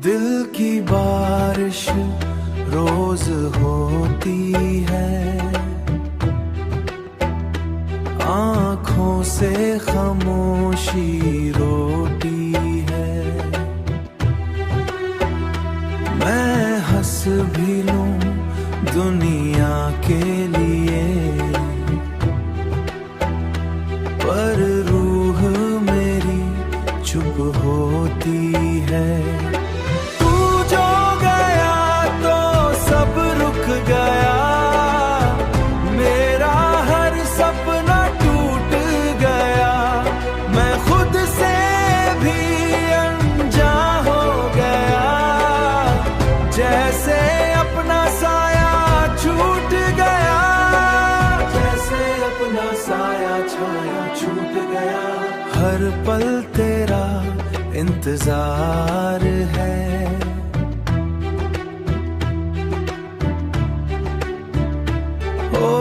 दिल की बारिश रोज होती है, आँखों से खामोशी रोती है। मैं हंस भी लूं दुनिया के लिए, पर रूह मेरी चुप होती है। तू जो गया तो सब रुक गया, मेरा हर सपना टूट गया। मैं खुद से भी अनजान हो गया, जैसे अपना साया छूट गया, जैसे अपना साया छाया छूट गया। हर पल तेरा इंतजार है, ओ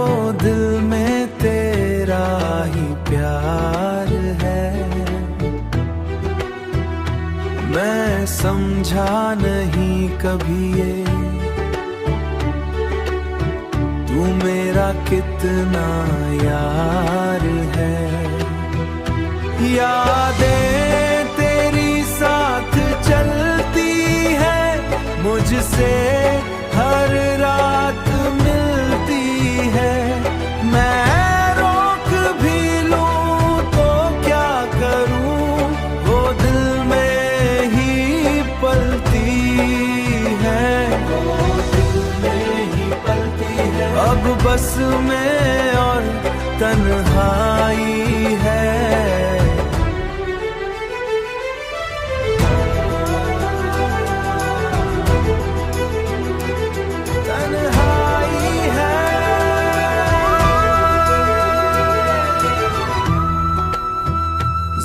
दिल में तेरा ही प्यार है। मैं समझा नहीं कभी ये, तू मेरा कितना यार है। यादें तेरी साथ चलती है, मुझसे हर रात मिलती है। मैं रोक भी लूं तो क्या करूं, वो दिल में ही पलती है, वो दिल में ही पलती है। अब बस में और तन्हाई है,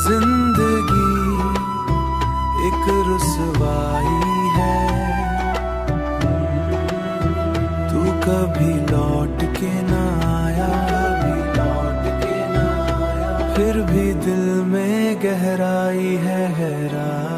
जिंदगी एक रुसवाई है। तू कभी लौट के ना आया, फिर भी दिल में गहराई है, गहराई।